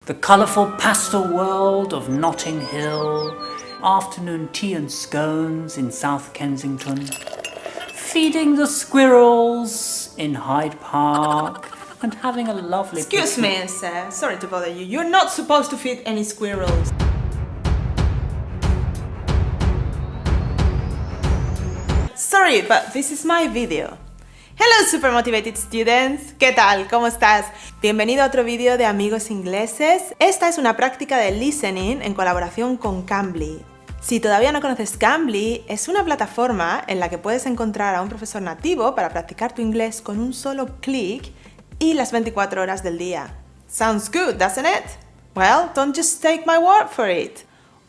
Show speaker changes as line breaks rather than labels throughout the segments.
The colourful pastel world of Notting Hill, afternoon tea and scones in South Kensington, feeding the squirrels in Hyde Park, and having a lovely...
Excuse me, sir. Sorry to bother you. You're not supposed to feed any squirrels. Sorry, but this is my video. Hello, super motivated students. ¿Qué tal? ¿Cómo estás? Bienvenido a otro vídeo de Amigos Ingleses. Esta es una práctica de listening en colaboración con Cambly. Si todavía no conoces Cambly, es una plataforma en la que puedes encontrar a un profesor nativo para practicar tu inglés con un solo clic y las 24 horas del día. Sounds good, doesn't it? Well, don't just take my word for it.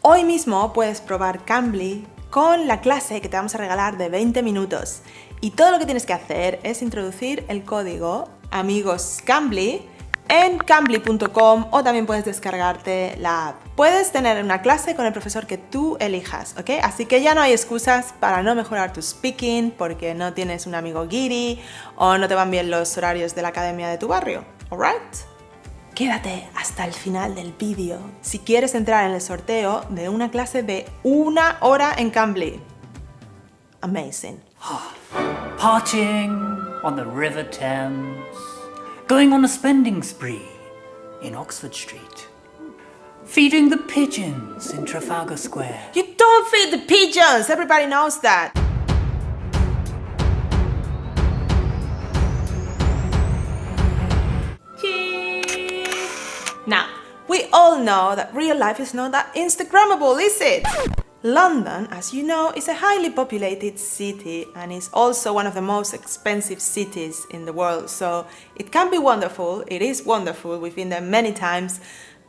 Hoy mismo puedes probar Cambly con la clase que te vamos a regalar de 20 minutos. Y todo lo que tienes que hacer es introducir el código Amigos Cambly en cambly.com o también puedes descargarte la app. Puedes tener una clase con el profesor que tú elijas, ¿ok? Así que ya no hay excusas para no mejorar tu speaking porque no tienes un amigo guiri o no te van bien los horarios de la academia de tu barrio, ¿alright? Quédate hasta el final del vídeo si quieres entrar en el sorteo de una clase de 1 hora en Cambly. Amazing.
Partying on the River Thames, going on a spending spree in Oxford Street, feeding the pigeons in Trafalgar Square.
You don't feed the pigeons! Everybody knows that! Cheese! Now, we all know that real life is not that Instagrammable, is it? London, as you know, is a highly populated city and is also one of the most expensive cities in the world. So it can be wonderful, it is wonderful, we've been there many times,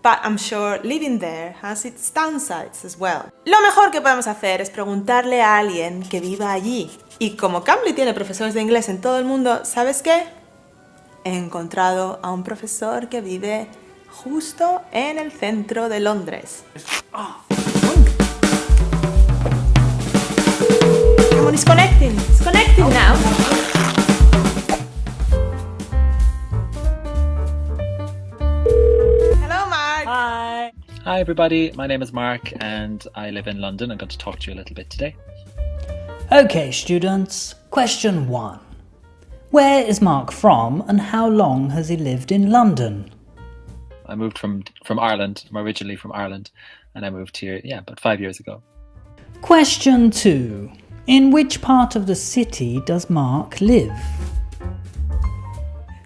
but I'm sure living there has its downsides as well. Lo mejor que podemos hacer es preguntarle a alguien que viva allí. Y como Cambly tiene profesores de inglés en todo el mundo, ¿sabes qué? He encontrado a un profesor que vive justo en el centro de Londres. Come on, it's connecting. It's connecting now. Hello, Mark.
Hi.
Hi everybody, my name is Mark and I live in London. I'm going to talk to you a little bit today.
Okay, students. Question 1. Where is Mark from and how long has he lived in London?
I moved from Ireland. I'm originally from Ireland and I moved here, about 5 years ago.
Question 2. In which part of the city does Mark live?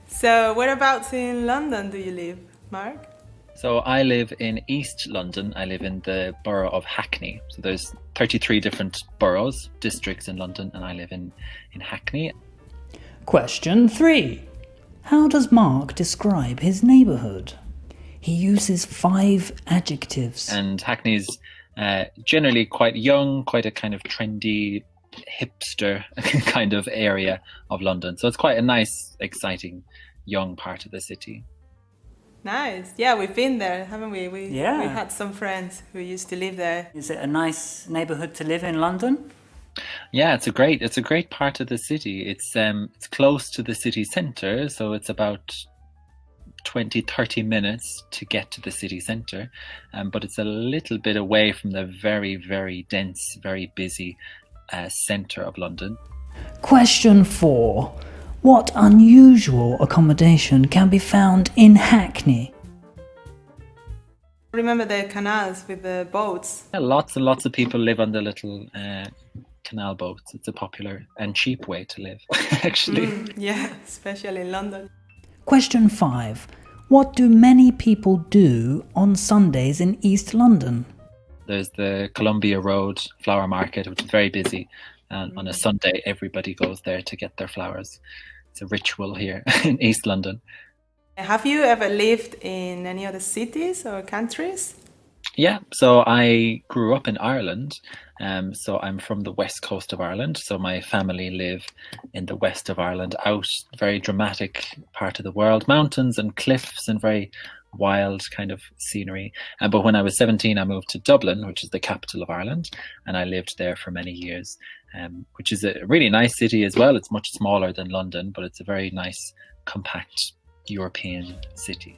So, whereabouts in London do you live, Mark?
So I live in East London. I live in the borough of Hackney. So there's 33 different boroughs, districts in London, and I live in Hackney.
Question 3. How does Mark describe his neighbourhood? He uses 5 adjectives.
And Hackney's generally quite young, quite a kind of trendy, hipster kind of area of London. So it's quite a nice, exciting, young part of the city.
Nice. Yeah, we've been there, haven't we? We
Yeah.
had some friends who used to live there.
Is it a nice neighbourhood to live in London?
Yeah, it's a great part of the city. It's close to the city centre, so it's about 20-30 minutes to get to the city centre, but it's a little bit away from the very, very dense, very busy centre of London.
Question 4. What unusual accommodation can be found in Hackney?
Remember the canals with the boats?
Yeah, lots and lots of people live on the little canal boats. It's a popular and cheap way to live, actually.
Yeah, especially in London.
Question 5. What do many people do on Sundays in East London?
There's the Columbia Road flower market, which is very busy. And on a Sunday, everybody goes there to get their flowers. It's a ritual here in East London.
Have you ever lived in any other cities or countries?
Yeah, so I grew up in Ireland. So I'm from the west coast of Ireland. So my family live in the west of Ireland, out very dramatic part of the world, mountains and cliffs and very wild kind of scenery. But when I was 17, I moved to Dublin, which is the capital of Ireland, and I lived there for many years, which is a really nice city as well. It's much smaller than London, but it's a very nice, compact European city.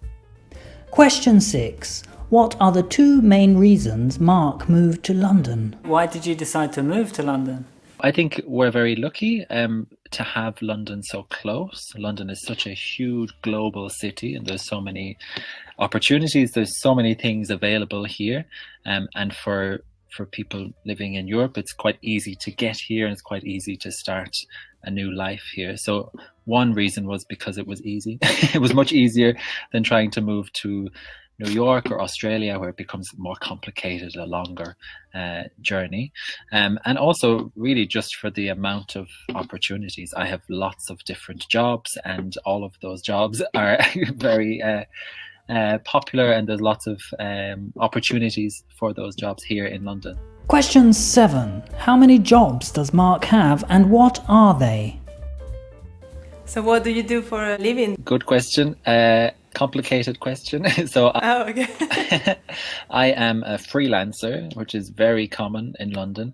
Question 6. What are the two main reasons Mark moved to London? Why did you decide to move to London?
I think we're very lucky to have London so close. London is such a huge global city, and there's so many opportunities. There's so many things available here, and for people living in Europe, it's quite easy to get here, and it's quite easy to start a new life here. So one reason was because it was easy. It was much easier than trying to move to New York or Australia, where it becomes more complicated, a longer journey. And also really just for the amount of opportunities. I have lots of different jobs, and all of those jobs are very popular, and there's lots of opportunities for those jobs here in London.
Question 7. How many jobs does Mark have, and what are they?
So what do you do for a living?
Good question. Complicated question. So
Okay.
I am a freelancer, which is very common in London,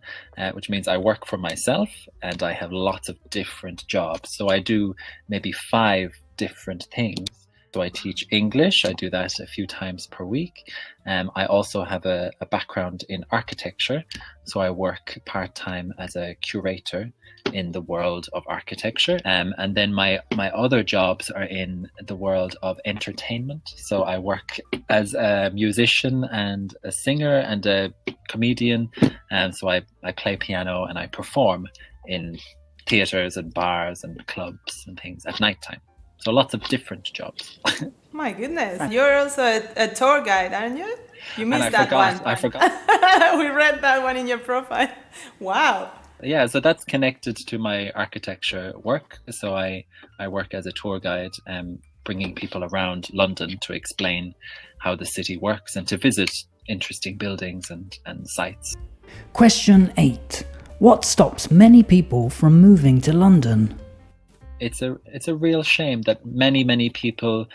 which means I work for myself and I have lots of different jobs. So I do maybe 5 different things. So I teach English. I do that a few times per week. I also have a background in architecture. So I work part-time as a curator in the world of architecture. And then my other jobs are in the world of entertainment. So I work as a musician and a singer and a comedian. And so I play piano and I perform in theatres and bars and clubs and things at nighttime. So lots of different jobs.
My goodness, you're also a tour guide, aren't you? You missed that one.
I forgot.
We read that one in your profile. Wow.
Yeah, so that's connected to my architecture work. So I work as a tour guide, bringing people around London to explain how the city works and to visit interesting buildings and sites.
Question 8. What stops many people from moving to London?
It's a real shame that many people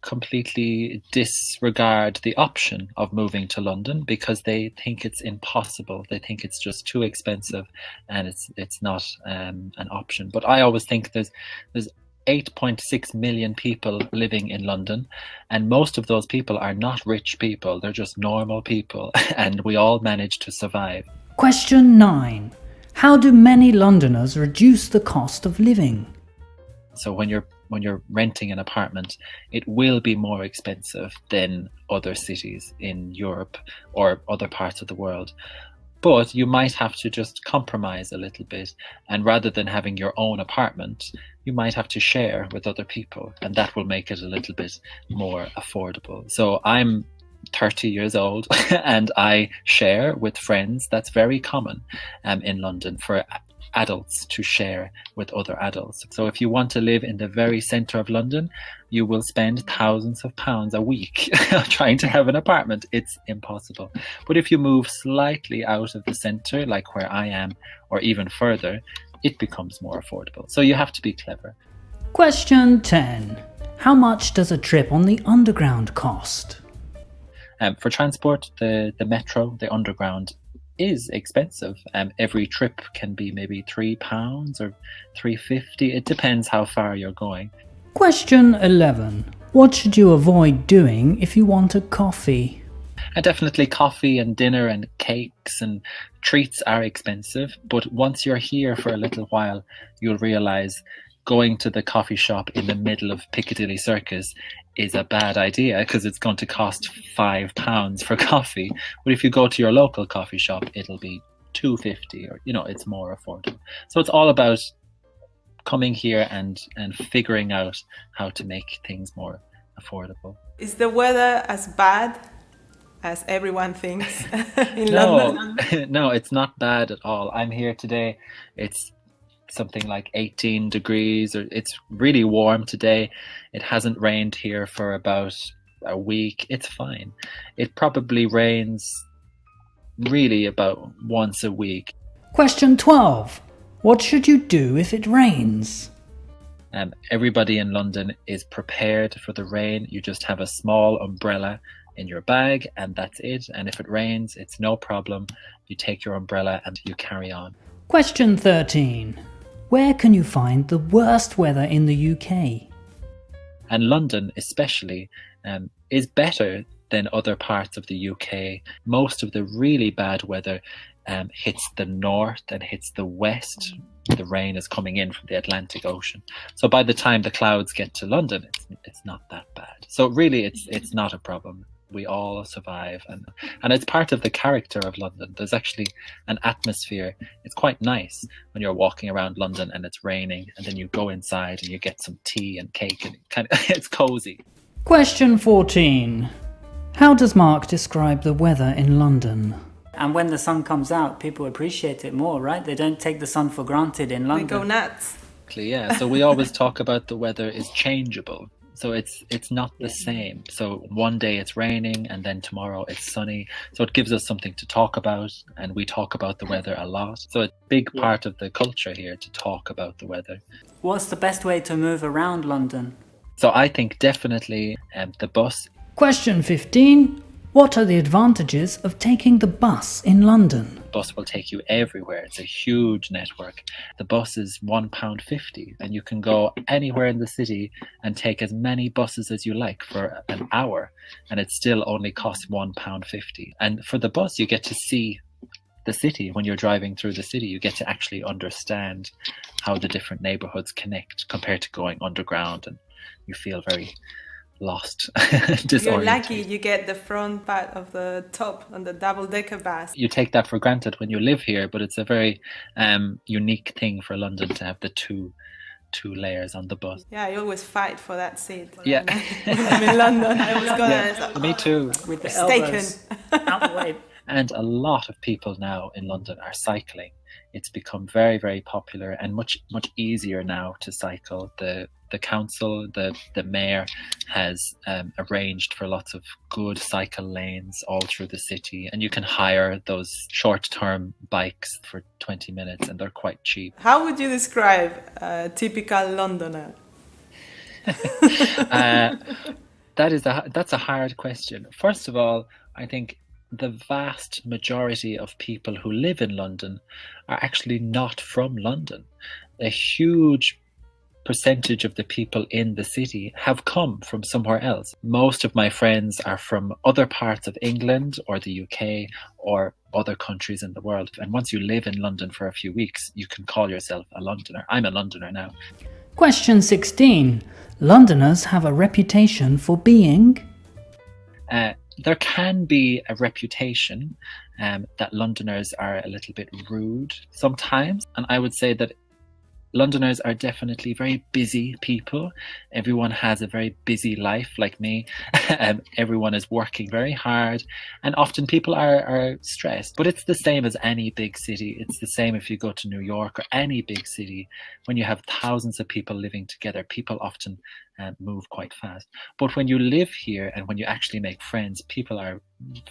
completely disregard the option of moving to London because they think it's impossible. They think it's just too expensive and it's not an option. But I always think there's 8.6 million people living in London, and most of those people are not rich people. They're just normal people, and we all manage to survive.
Question 9. How do many Londoners reduce the cost of living?
So when you're renting an apartment, it will be more expensive than other cities in Europe or other parts of the world. But you might have to just compromise a little bit, and rather than having your own apartment, you might have to share with other people, and that will make it a little bit more affordable. So I'm 30 years old and I share with friends. That's very common in London for adults to share with other adults. So if you want to live in the very centre of London, you will spend thousands of pounds a week trying to have an apartment. It's impossible. But if you move slightly out of the centre, like where I am, or even further, it becomes more affordable. So you have to be clever.
Question 10. How much does a trip on the Underground cost?
For transport, the metro, the Underground, is expensive. Every trip can be maybe £3 or £3.50. It depends how far you're going.
Question 11. What should you avoid doing if you want a coffee?
Definitely coffee and dinner and cakes and treats are expensive, but once you're here for a little while, you'll realise going to the coffee shop in the middle of Piccadilly Circus is a bad idea because it's going to cost £5 for coffee. But if you go to your local coffee shop, it'll be £2.50, or it's more affordable. So it's all about coming here and figuring out how to make things more affordable.
Is the weather as bad as everyone thinks in London?
No, it's not bad at all. I'm here today. It's something like 18 degrees, or it's really warm today. It hasn't rained here for about a week. It's fine. It probably rains really about once a week.
Question 12. What should you do if it rains?
Everybody in London is prepared for the rain. You just have a small umbrella in your bag and that's it. And if it rains, it's no problem. You take your umbrella and you carry on.
Question 13. Where can you find the worst weather in the UK?
And London especially is better than other parts of the UK. Most of the really bad weather hits the north and hits the west. The rain is coming in from the Atlantic Ocean. So by the time the clouds get to London, it's not that bad. So really, it's not a problem. We all survive, and it's part of the character of London. There's actually an atmosphere. It's quite nice when you're walking around London and it's raining, and then you go inside and you get some tea and cake, and it's cozy.
Question 14. How does Mark describe the weather in London? And when the sun comes out, people appreciate it more, right? They don't take the sun for granted in London.
We go nuts.
Yeah, so we always talk about the weather is changeable. So it's not the same. So one day it's raining and then tomorrow it's sunny. So it gives us something to talk about, and we talk about the weather a lot. So it's a big part of the culture here to talk about the weather.
What's the best way to move around London?
So I think definitely the bus.
Question 15. What are the advantages of taking the bus in London?
The bus will take you everywhere. It's a huge network. The bus is £1.50 and you can go anywhere in the city and take as many buses as you like for an hour, and it still only costs £1.50. And for the bus, you get to see the city. When you're driving through the city, you get to actually understand how the different neighborhoods connect compared to going underground, and you feel very lost, disoriented.
You're lucky you get the front part of the top on the double-decker bus.
You take that for granted when you live here, but it's a very unique thing for London to have the two layers on the bus.
Yeah, I always fight for that seat.
Yeah.
When I'm in London, I was gonna...
Me too.
With the
Mistaken.
elbows out the way.
And a lot of people now in London are cycling. It's become very, very popular and much easier now to cycle. The council, the mayor has arranged for lots of good cycle lanes all through the city, and you can hire those short-term bikes for 20 minutes and they're quite cheap.
How would you describe a typical Londoner?
That's a hard question. First of all, I think the vast majority of people who live in London are actually not from London. A huge percentage of the people in the city have come from somewhere else. Most of my friends are from other parts of England or the UK or other countries in the world. And once you live in London for a few weeks, you can call yourself a Londoner. I'm a Londoner now.
Question 16. Londoners have a reputation for being...
There can be a reputation that Londoners are a little bit rude sometimes. And I would say that Londoners are definitely very busy people. Everyone has a very busy life like me. Everyone is working very hard, and often people are stressed. But it's the same as any big city. It's the same if you go to New York or any big city. When you have thousands of people living together, people often move quite fast. But when you live here and when you actually make friends, people are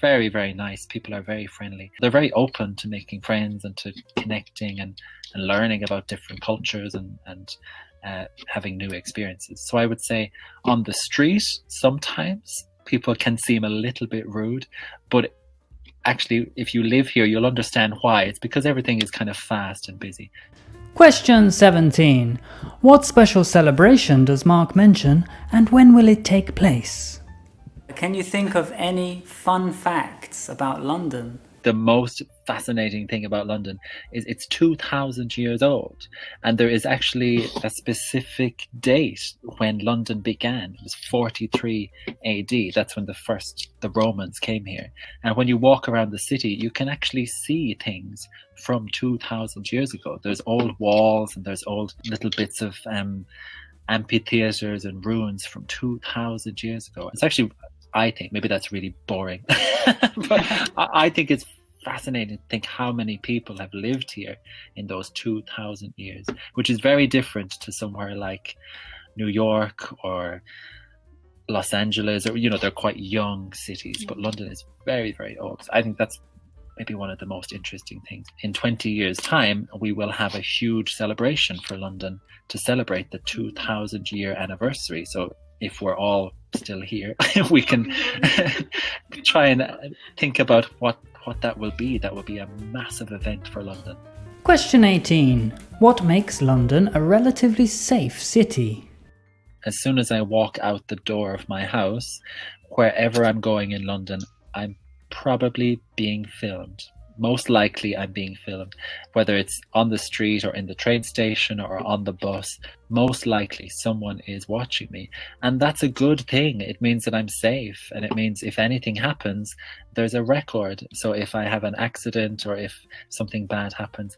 very, very nice. People are very friendly. They're very open to making friends and to connecting and learning about different cultures and having new experiences. So I would say on the street, sometimes people can seem a little bit rude, but actually if you live here, you'll understand why. It's because everything is kind of fast and busy.
Question 17. What special celebration does Mark mention, and when will it take place? Can you think of any fun facts about London?
The most fascinating thing about London is it's 2,000 years old, and there is actually a specific date when London began. It was 43 AD. That's when the Romans came here. And when you walk around the city, you can actually see things from 2,000 years ago. There's old walls and there's old little bits of amphitheaters and ruins from 2,000 years ago. It's actually, I think, maybe that's really boring, but I think it's fascinating to think how many people have lived here in those 2,000 years, which is very different to somewhere like New York or Los Angeles, or, they're quite young cities, but London is very, very old. So I think that's maybe one of the most interesting things. In 20 years' time, we will have a huge celebration for London to celebrate the 2,000-year anniversary. So if we're all still here, we can try and think about what that will be. That will be a massive event for London.
Question 18. What makes London a relatively safe city?
as soon as I walk out the door of my house, wherever I'm going in London, I'm probably being filmed. Most likely I'm being filmed, whether it's on the street or in the train station or on the bus. Most likely someone is watching me, and that's a good thing. It means that I'm safe, and it means if anything happens, there's a record. So if I have an accident or if something bad happens,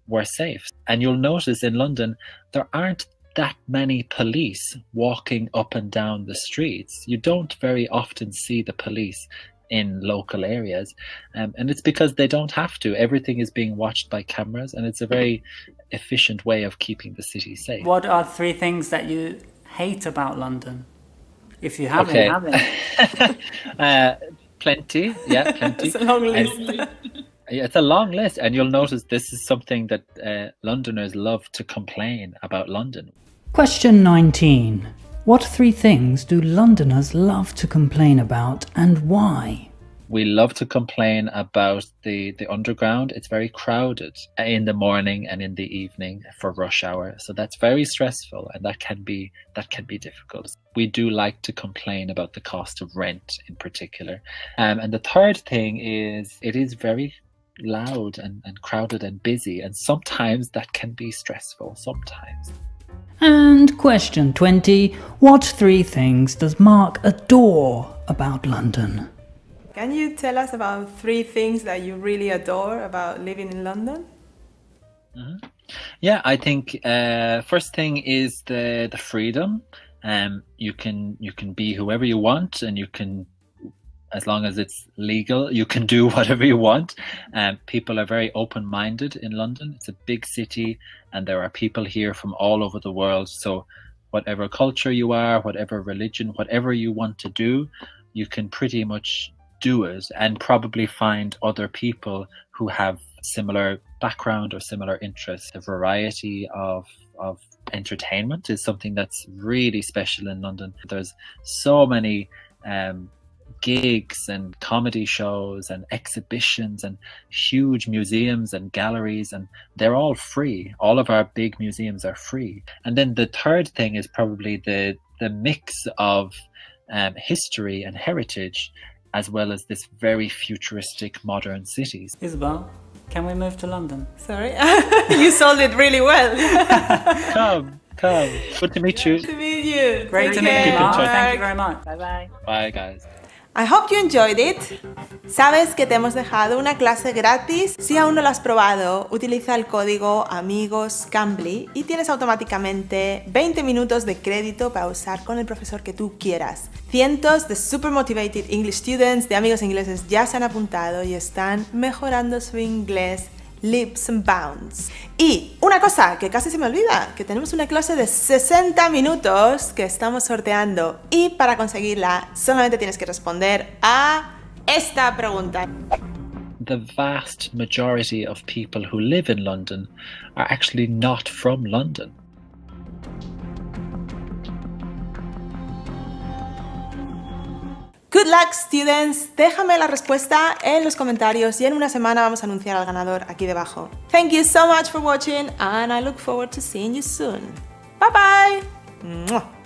we're safe. And you'll notice in London there aren't that many police walking up and down the streets. You don't very often see the police in local areas, and it's because they don't have to. Everything is being watched by cameras, and it's a very efficient way of keeping the city safe.
What are 3 things that you hate about London? If you haven't,
Plenty.
It's a long list.
It's a long list, and you'll notice this is something that Londoners love to complain about London.
Question 19. What 3 things do Londoners love to complain about, and why?
We love to complain about the underground. It's very crowded in the morning and in the evening for rush hour. So that's very stressful, and that can be difficult. We do like to complain about the cost of rent in particular. And the third thing is it is very loud and crowded and busy, and sometimes that can be stressful, sometimes.
And question 20. What 3 things does Mark adore about London?
Can you tell us about 3 things that you really adore about living in London?
Yeah, I think first thing is the freedom. You can be whoever you want, and you can, as long as it's legal, you can do whatever you want. People are very open-minded in London. It's a big city, and there are people here from all over the world. So whatever culture you are, whatever religion, whatever you want to do, you can pretty much do it, and probably find other people who have similar background or similar interests. The variety of entertainment is something that's really special in London. There's so many gigs and comedy shows and exhibitions and huge museums and galleries, and they're all free. All of our big museums are free. And then the third thing is probably the mix of history and heritage, as well as this very futuristic modern cities.
Isabel, can we move to London?
Sorry? You sold it really well.
Come. Good to meet you.
Good to meet you.
Great to meet you, Mark. Thank you very much. Bye-bye.
Bye, guys.
I hope you enjoyed it. Sabes que te hemos dejado una clase gratis. Si aún no la has probado, utiliza el código Amigos y tienes automáticamente 20 minutos de crédito para usar con el profesor que tú quieras. Cientos de super motivated English students de Amigos Ingleses ya se han apuntado y están mejorando su inglés leaps and bounds. Y una cosa que casi se me olvida, que tenemos una clase de 60 minutos que estamos sorteando, y para conseguirla solamente tienes que responder a esta pregunta.
The vast majority of people who live in London are actually not from London.
Good luck, students. Déjame la respuesta en los comentarios y en una semana vamos a anunciar al ganador aquí debajo. Thank you so much for watching, and I look forward to seeing you soon. Bye bye.